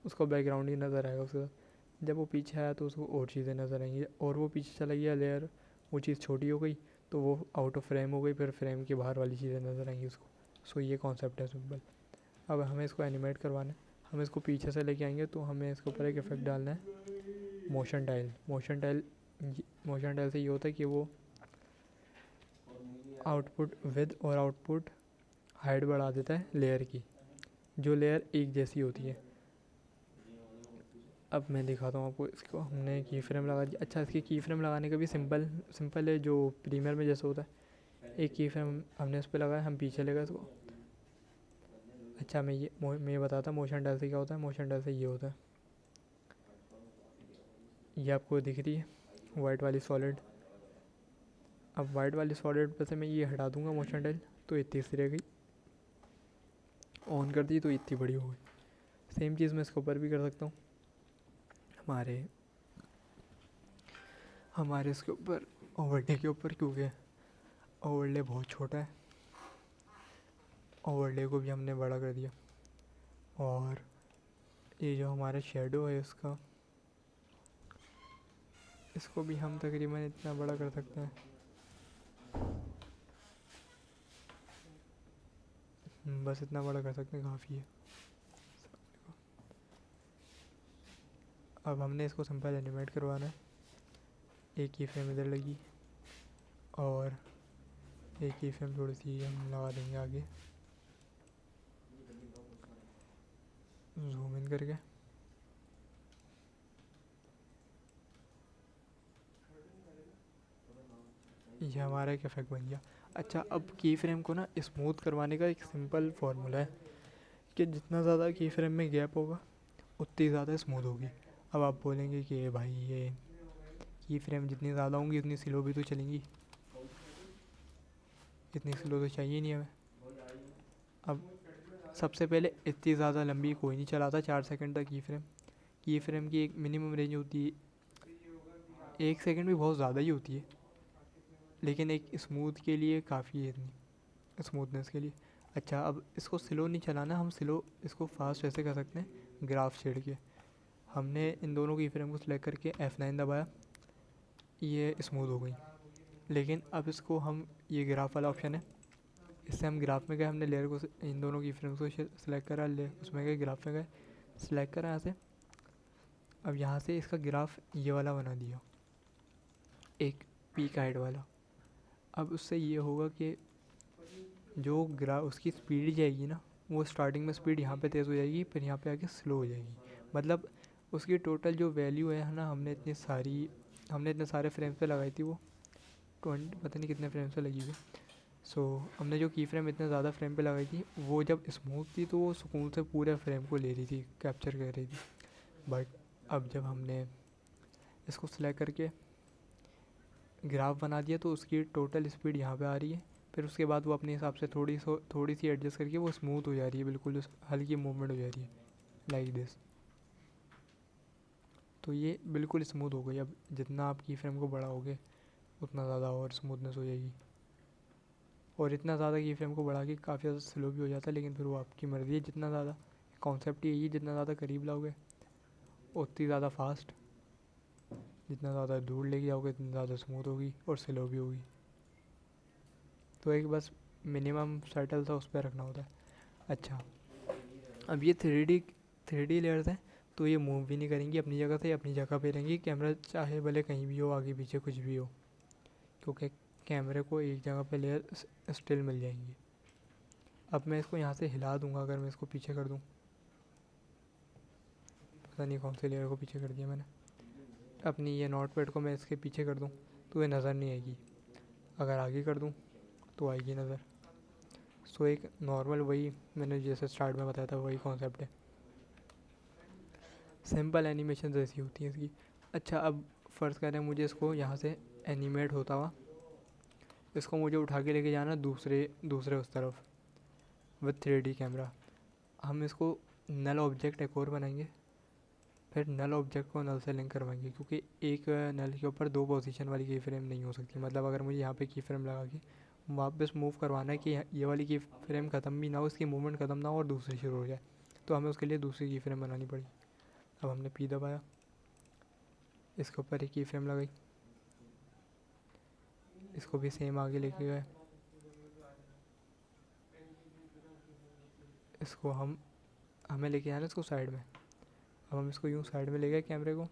उसको बैकग्राउंड ही नज़र आएगा उसके साथ। जब वो पीछे आया तो उसको और चीज़ें नज़र आएंगी, और वो पीछे चला गया लेयर, वो चीज़ छोटी हो गई तो वो आउट ऑफ फ्रेम हो गई, फिर फ्रेम के बाहर वाली चीज़ें नज़र आएंगी उसको। सो ये कॉन्सेप्ट है सिंपल। अब हमें इसको एनिमेट करवाना है, हम इसको पीछे से लेके आएंगे तो हमें इसके ऊपर एक इफेक्ट डालना है, मोशन टाइल। मोशन टाइल से ये होता है कि वो आउटपुट विद और आउटपुट हाइट बढ़ा देता है लेयर की, जो लेयर एक जैसी होती है। अब मैं दिखाता हूँ आपको। इसको हमने की फ्रेम लगा दिया। अच्छा, इसकी की फ्रेम लगाने का भी सिंपल है, जो प्रीमियर में जैसे होता है। एक की फ्रेम हमने उस पर लगाया, हम पीछे ले गए इसको। अच्छा, मैं ये बताता मोशन टाइल से क्या होता है। मोशन टाइल से ये होता है, ये आपको दिख रही है वाइट वाली सॉलिड। अब वाइट वाली सॉलिड पे से मैं ये हटा दूंगा मोशन टाइल, तो इतनी सी रह गई। ऑन कर दी तो इतनी बड़ी हो गई। सेम चीज़ मैं इसके ऊपर भी कर सकता हूँ। हमारे इसके ऊपर ओवरले के ऊपर, क्योंकि ओवरले बहुत छोटा है, ओवरले को भी हमने बड़ा कर दिया। और ये जो हमारा शेडो है इसको भी हम तकरीबन इतना बड़ा कर सकते हैं। बस इतना बड़ा कर सकते हैं, काफ़ी है। अब हमने इसको सिंपल एनिमेट करवाना है। एक की फ्रेम इधर लगी और एक की फ्रेम थोड़ी सी हम लगा देंगे आगे। जूम इन करके ये हमारा एक इफेक्ट बन गया। अच्छा, अब की फ्रेम को ना स्मूथ करवाने का एक सिंपल फार्मूला है कि जितना ज़्यादा की फ्रेम में गैप होगा उतनी ज़्यादा स्मूथ होगी। अब आप बोलेंगे कि भाई ये की फ्रेम जितनी ज़्यादा होंगी उतनी स्लो भी तो चलेंगी, इतनी स्लो तो चाहिए नहीं हमें। अब सबसे पहले इतनी ज़्यादा लंबी कोई नहीं चलाता 4 सेकंड तक की फ्रेम की एक मिनिमम रेंज होती है, 1 सेकंड भी बहुत ज़्यादा ही होती है, लेकिन एक स्मूथ के लिए काफ़ी है इतनी स्मूथनेस के लिए। अच्छा, अब इसको स्लो नहीं चलाना, हम स्लो इसको फास्ट ऐसे कर सकते हैं ग्राफ छेड़ के। हमने इन दोनों की फ्रेम को सिलेक्ट करके F9 दबाया, ये स्मूथ हो गई। लेकिन अब इसको हम ये ग्राफ वाला ऑप्शन है, इससे हम ग्राफ में गए, हमने लेयर को इन दोनों की फ्रेम्स को सिलेक्ट करा, ले उसमें गए ग्राफ में गए, सिलेक्ट करा यहाँ से। अब यहाँ से इसका ग्राफ ये वाला बना दिया, एक पीक हाइट वाला। अब उससे ये होगा कि जो ग्राफ उसकी स्पीड जाएगी ना, वो स्टार्टिंग में स्पीड यहाँ पे तेज़ हो जाएगी, फिर यहाँ पे आके स्लो हो जाएगी। मतलब उसकी टोटल जो वैल्यू है ना, हमने इतने सारे फ्रेम्स पे लगाई थी, वो 20 पता नहीं कितने फ्रेम्स पे लगी हुई। हमने जो की फ्रेम इतने ज़्यादा फ्रेम पे लगाई थी, वो जब स्मूथ थी तो वो सुकून से पूरे फ्रेम को ले रही थी, कैप्चर कर रही थी। बट अब जब हमने इसको सिलेक्ट करके ग्राफ बना दिया तो उसकी टोटल स्पीड यहाँ पे आ रही है, फिर उसके बाद वो अपने हिसाब से थोड़ी सी एडजस्ट करके वो स्मूथ हो जा रही है, बिल्कुल हल्की मूवमेंट हो जा रही है लाइक दिस। तो ये बिल्कुल स्मूथ हो गई। अब जितना आप की फ्रेम को बढ़ाओगे उतना ज़्यादा और स्मूथनेस हो जाएगी, और इतना ज़्यादा की फ्रेम को बढ़ा के काफ़ी ज़्यादा स्लो भी हो जाता है, लेकिन फिर वो आपकी मर्ज़ी है। जितना ज़्यादा कॉन्सेप्ट यही है, जितना ज़्यादा करीब लाओगे उतनी ज़्यादा फास्ट, जितना ज़्यादा दूर लेके जाओगे उतनी ज़्यादा स्मूथ होगी और स्लो भी होगी। तो एक बस मिनिमम सेटल सा उस पर रखना होता है। अच्छा, अब ये 3D लेयर्स हैं, तो ये मूव भी नहीं करेंगी अपनी जगह से, अपनी जगह पे रहेंगी। कैमरा चाहे भले कहीं भी हो, आगे पीछे कुछ भी हो, क्योंकि कैमरे को एक जगह पे लेयर स्टिल मिल जाएंगी। अब मैं इसको यहाँ से हिला दूंगा, अगर मैं इसको पीछे कर दूँ, पता नहीं कौन से लेयर को पीछे कर दिया मैंने, अपनी ये नोट पैड को मैं इसके पीछे कर दूँ तो ये नज़र नहीं आएगी, अगर आगे कर दूँ तो आएगी नज़र। एक नॉर्मल वही मैंने जैसे स्टार्ट में बताया था वही कॉन्सेप्ट है, सिंपल एनिमेशन ऐसी होती है इसकी। अच्छा, अब फ़र्ज़ करें मुझे इसको यहाँ से एनिमेट होता हुआ इसको मुझे उठा के लेके जाना दूसरे उस तरफ विद 3D कैमरा। हम इसको नल ऑब्जेक्ट एक और बनाएंगे, फिर नल ऑब्जेक्ट को नल से लिंक करवाएंगे, क्योंकि एक नल के ऊपर 2 पोजीशन वाली की फ्रेम नहीं हो सकती। मतलब अगर मुझे यहाँ पे की फ्रेम लगा के वापस मूव करवाना है कि ये वाली की फ्रेम ख़त्म भी ना हो, इसकी मूवमेंट ख़त्म ना हो और दूसरी शुरू हो जाए, तो हमें उसके लिए दूसरी की फ्रेम बनानी पड़ी। अब हमने P दबाया, इसके ऊपर एक की फ्रेम लगाई, इसको भी सेम आगे लेके गए, इसको हमें लेके आना इसको साइड में। अब हम इसको यूँ साइड में ले गए कैमरे को,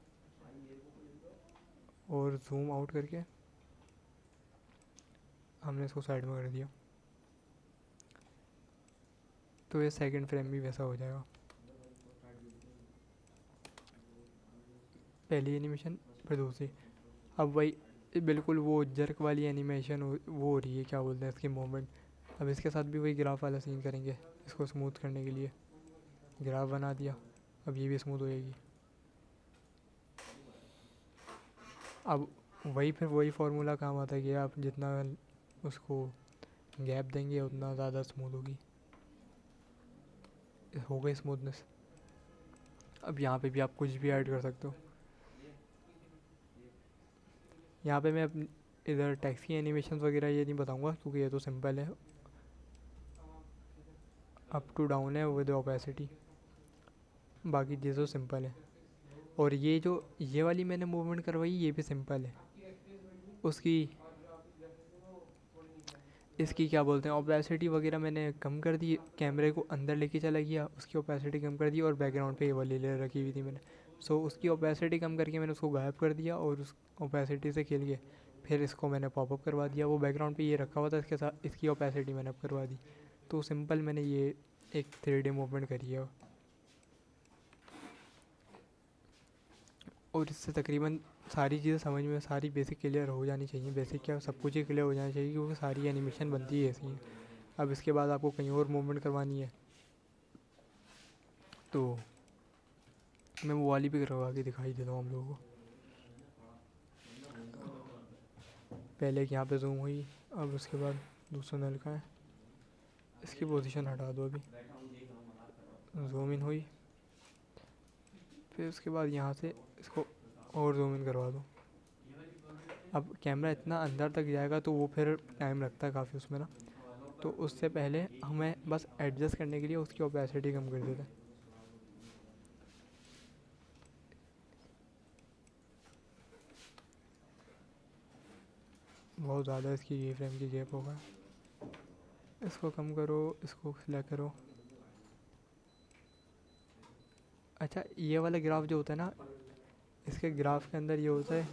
और जूम आउट करके हमने इसको साइड में कर दिया, तो ये सेकंड फ्रेम भी वैसा हो जाएगा। पहली एनिमेशन फिर दूसरी। अब वही बिल्कुल वो जर्क वाली एनिमेशन वो हो रही है, क्या बोलते हैं इसकी मूवमेंट। अब इसके साथ भी वही ग्राफ वाला सीन करेंगे, इसको स्मूथ करने के लिए ग्राफ बना दिया, अब ये भी स्मूथ हो जाएगी। अब फिर वही फार्मूला काम आता है कि आप जितना उसको गैप देंगे उतना ज़्यादा स्मूथ होगी, हो गई स्मूथनेस। अब यहाँ पे भी आप कुछ भी ऐड कर सकते हो। यहाँ पे मैं इधर टेक्स्ट की एनिमेशन वगैरह ये नहीं बताऊँगा, क्योंकि ये तो सिंपल है, अप टू डाउन है विद ओपेसिटी, बाकी चीज़ तो सिंपल है। और ये वाली मैंने मूवमेंट करवाई, ये भी सिंपल है। इसकी क्या बोलते हैं ओपेसिटी वगैरह मैंने कम कर दी, कैमरे को अंदर लेके चला गया, उसकी ओपेसिटी कम कर दी, और बैकग्राउंड पे ये वाली लेयर रखी हुई थी मैंने, उसकी ओपेसिटी कम करके मैंने उसको गायब कर दिया, और उस ओपेसिटी से खेल के फिर इसको मैंने पॉपअप करवा दिया। वो बैकग्राउंड पे ये रखा हुआ था, इसके साथ इसकी ओपेसिटी मैंने अप करवा दी। तो सिंपल मैंने ये एक 3D मूवमेंट करी है। और इससे तकरीबन सारी चीज़ें समझ में, सारी बेसिक क्लियर हो जानी चाहिए। बेसिक क्या, सब कुछ ही क्लियर हो जाना चाहिए, क्योंकि सारी एनिमेशन बनती है ऐसी है। अब इसके बाद आपको कहीं और मूवमेंट करवानी है तो मैं वो वाली भी करवा के दिखाई देता हूँ हम लोगों को। पहले एक यहाँ पे जूम हुई, अब उसके बाद दूसरा नलका है, इसकी पोजीशन हटा दो अभी, जूम इन हुई, फिर उसके बाद यहाँ से इसको और जूम इन करवा दो। अब कैमरा इतना अंदर तक जाएगा तो वो फिर टाइम लगता है काफ़ी उसमें ना, तो उससे पहले हमें बस एडजस्ट करने के लिए उसकी ओपेसिटी कम कर देते हैं। बहुत ज़्यादा इसकी ये फ्रेम की गैप होगा, इसको कम करो, इसको सिलेक्ट करो। अच्छा, ये वाला ग्राफ जो होता है ना, इसके ग्राफ के अंदर ये होता है,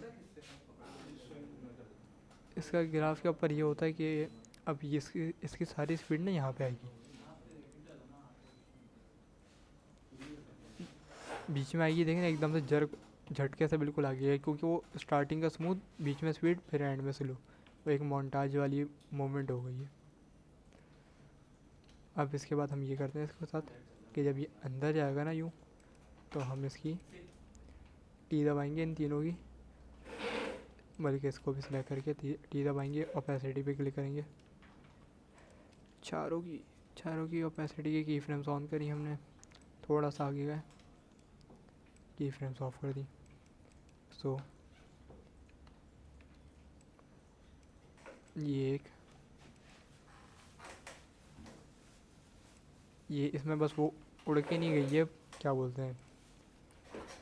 इसका ग्राफ के ऊपर ये होता है कि अब ये इसकी सारी स्पीड ना यहाँ पे आएगी, बीच में आएगी, देखें एकदम से जर्क झटके से बिल्कुल आ गया है, क्योंकि वो स्टार्टिंग का स्मूथ, बीच में स्पीड, फिर एंड में स्लो, वो एक मोन्टाज वाली मोमेंट हो गई है। अब इसके बाद हम ये करते हैं इसके साथ कि जब ये अंदर जाएगा ना यूँ, तो हम इसकी टी दबाएंगे इन तीनों की, बल्कि इसको भी सिलेक्ट करके टी दबाएंगे, ओपेसिटी पे क्लिक करेंगे, चारों की ओपेसिटी की फ्रेम्स ऑन करी हमने, थोड़ा सा आगे गए, की फ्रेम्स ऑफ कर दी। सो ये एक, ये इसमें बस वो उड़ के नहीं गई है, क्या बोलते हैं,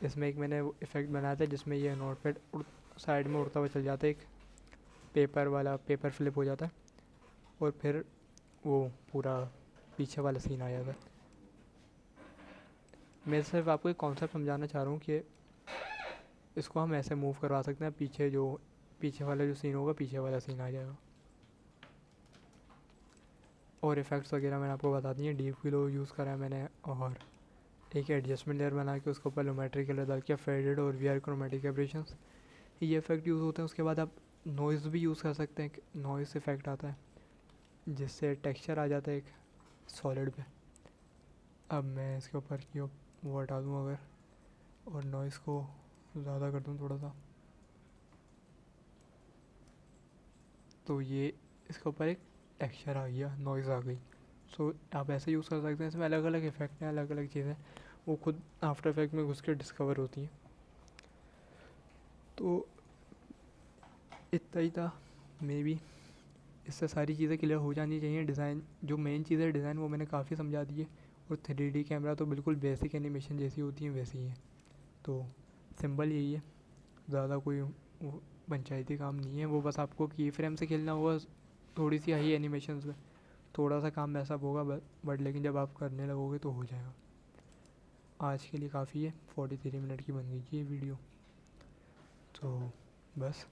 इसमें एक मैंने वो इफ़ेक्ट बनाया था जिसमें ये नोटपैड साइड में उड़ता हुआ चल जाता है, एक पेपर वाला, पेपर फ्लिप हो जाता है, और फिर वो पूरा पीछे वाला सीन आ जाता है। मैं सिर्फ आपको एक कॉन्सेप्ट समझाना चाह रहा हूँ कि इसको हम ऐसे मूव करवा सकते हैं, पीछे वाला जो सीन होगा, पीछे वाला सीन आ जाएगा। और इफ़ेक्ट्स वगैरह मैंने आपको बता दिए, डीप ग्लो यूज़ करा है मैंने, और एक एडजस्टमेंट लेयर बना के उसके ऊपर लोमेट्री कलर डाल के फेडेड और वी आर क्रोमेटिक एब्रेशंस, ये इफ़ेक्ट यूज़ होते हैं। उसके बाद आप नॉइज़ भी यूज़ कर सकते हैं, नॉइज़ इफ़ेक्ट आता है जिससे टेक्सचर आ जाता है एक सॉलिड पे। अब मैं इसके ऊपर की वो हटा दूँ अगर, और नॉइज़ को ज़्यादा कर दूँ थोड़ा सा, तो ये इसके ऊपर एक टेक्सचर आ गया, नॉइज़ आ गई। सो आप ऐसे यूज़ कर सकते हैं। इसमें अलग अलग इफ़ेक्ट हैं, अलग अलग चीज़ें, वो खुद आफ्टर इफेक्ट में घुस के डिस्कवर होती हैं। तो इतना ही था, मे बी इससे सारी चीज़ें क्लियर हो जानी चाहिए। डिज़ाइन, जो मेन चीज़ है डिज़ाइन, वो मैंने काफ़ी समझा दी है, और 3D कैमरा तो बिल्कुल बेसिक एनिमेशन जैसी होती है वैसी ही है। तो सिंपल यही है, ज़्यादा कोई वो पंचायती काम नहीं है, वो बस आपको की फ्रेम से खेलना होगा, थोड़ी सी हाई एनिमेशन में थोड़ा सा काम ऐसा होगा, बट लेकिन जब आप करने लगोगे तो हो जाएगा। आज के लिए काफ़ी है, 43 मिनट की बन गई ये वीडियो, तो बस।